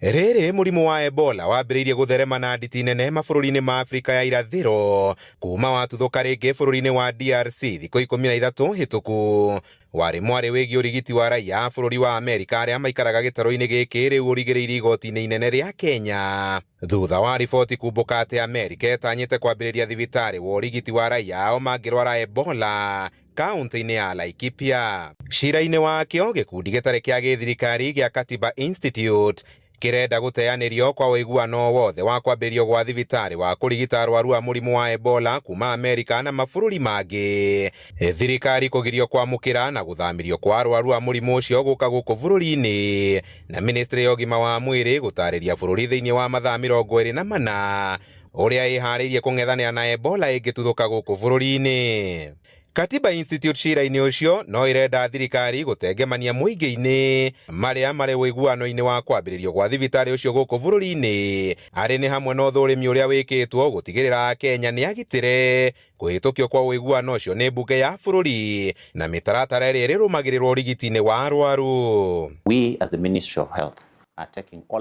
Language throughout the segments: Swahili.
Rĩrĩ mũrimũ wa Ebola wambĩrĩirie gũtherema na nditi nene mabũrũri-inĩ ma Afrika ya irathĩro kuma watuthũka rĩngĩ bũrũri-inĩ wa DRC thikũ 13 hĩtũku. Warĩ mwarĩ wĩgiĩ ũrigiti wa raia bũrũri wa Amerika arĩa maikaraga gĩtarũ-inĩ gĩkĩ rĩu ũrigĩrĩirie igoti-inĩ inene rĩa Kenya. Thutha wa riboti kumbũka atĩ Amerika ĩtanyĩte kwambĩrĩria thibitarĩ wa ũrigiti wa raia o mangĩrwara Ebola kaunti-inĩ ya Laikipia. Cira-inĩ wakĩo gĩkundi gĩtarĩ kĩa gĩthirikari gĩa Katiba Institute kĩrenda gũteanĩrio kwa ũiguano wothe wa kwambĩrĩrio gwa thibitarĩ wa kũrigita arwaru a mũrimũ wa Ebola kuma Amerika na mabũrũri mangĩ. Thirikari kũgirio kwamũkĩra na gũthamirio kwa arwaru a mũrimũ ũcio gũka gũkũ bũrũri-inĩ, na ministry ya ũgima wa mwĩrĩ gũtarĩria bũrũri thĩinĩ wa mathaa 24 ũrĩa ĩharĩirie kũng'ethanĩra na Ebola ĩngĩtuthũka gũkũ bũrũri-inĩ. Katiba Institute cira-inĩ ũcio no ĩrenda thirikari gũtengemania mũingĩ-inĩ marĩa marĩ ũiguano-inĩ wa kwambĩrĩrio gwa thibitarĩ ũcio gũkũ bũrũri-inĩ, arĩ nĩ hamwe na ũthũrĩmi ũrĩa wĩkĩtwo gũtigĩrĩra Kenya nĩ agitĩre kũhĩtũkio kwa ũiguano ũcio nĩ mbunge ya bũrũri na mĩtaratara ĩrĩa ĩrũmagĩrĩrwo ũrigiti-inĩ wa arwaru. We as the Ministry of Health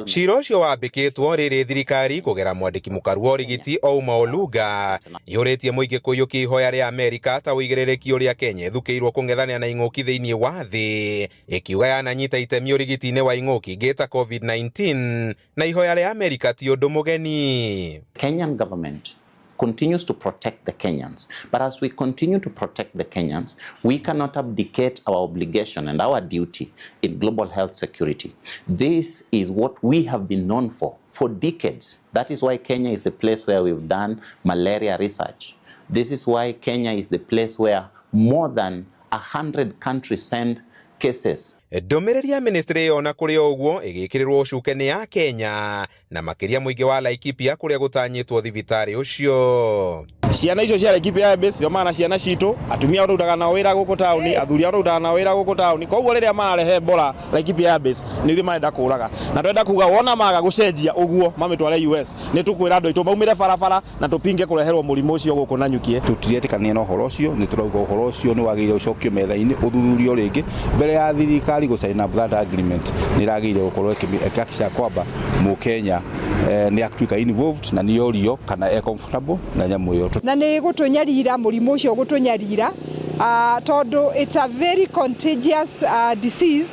cira ũcio wambĩkĩtwo rĩrĩ thirikari kũgera mwandĩki mũkaru wa ũrigiti Ouma Oluga yũrĩtie mũingĩ kũiyũkia ihoya rĩa Amerika ta ũigĩrĩrĩki ũrĩa Kenya ĩthukĩirwo kũng'ethanĩra na ing'ũki thĩinĩ wa thĩ, ĩkiuga yananyita itemi ũrigiti-inĩ wa ing'ũki ingĩ ta COVID-19 na ihoya rĩa Amerika ti ũndũ mũgeni. Kenyan government continues to protect the Kenyans. But as we continue to protect the Kenyans, we cannot abdicate our obligation and our duty in global health security. This is what we have been known for decades. That is why Kenya is the place where we've done malaria research. This is why Kenya is the place where more than 100 countries send cases. Ndũmĩrĩri ya ministry ona kũrĩ ũguo ĩgĩkĩrĩrwo cuke nĩ ya Kenya na makĩria mũingĩ wa Laikipia kũrĩa gũtanyĩtwo thibitarĩ ũcio. Ciana icio cia Laikipia base cio mana ciana citũ, atumia arutaga na wĩra gũkũ taũni, athuri arutaga na wĩra gũkũ taũni. Koguo rĩrĩa mararehe Ebola Laikipia base nĩ ithuĩ marenda kũraga. Na twenda kuga wona maga gũcenjia ũguo mamitware US nĩ tũkwĩra andũ aitũ maumĩre barabara na tũpinge kũreherwo mũrimũ ũcio gũkũ na nyukie. Tũtiretĩkania na ũhoro ũcio, nĩ tũrauga ũhoro ũcio nĩ wagĩrĩire ũcokio metha-inĩ ũthuthurio rĩngĩ mbere ya thirikari gũcaina that agreement nĩ ragĩrĩire gũkorwo ĩkĩhakikisha kwamba Mũkenya nĩ atuĩka involved na nĩ orio kana comfortable na nyamũ ĩyo. Na nĩ gũtũnyarira mũrimũ ũcio gũtũnyarira tondũ it's a very contagious disease,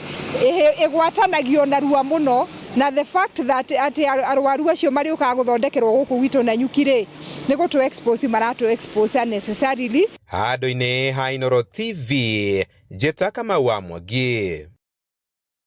ĩgwatanagio narua mũno, na the fact that atĩ arwaru acio marĩũkaga gũthondekerwo gũkũ gwitũ na nyuki-rĩ nĩ gũtũ expose maratũ expose unnecessarily. Handũ-inĩ ha Inooro TV, Njeta Kamau wa Mwangi.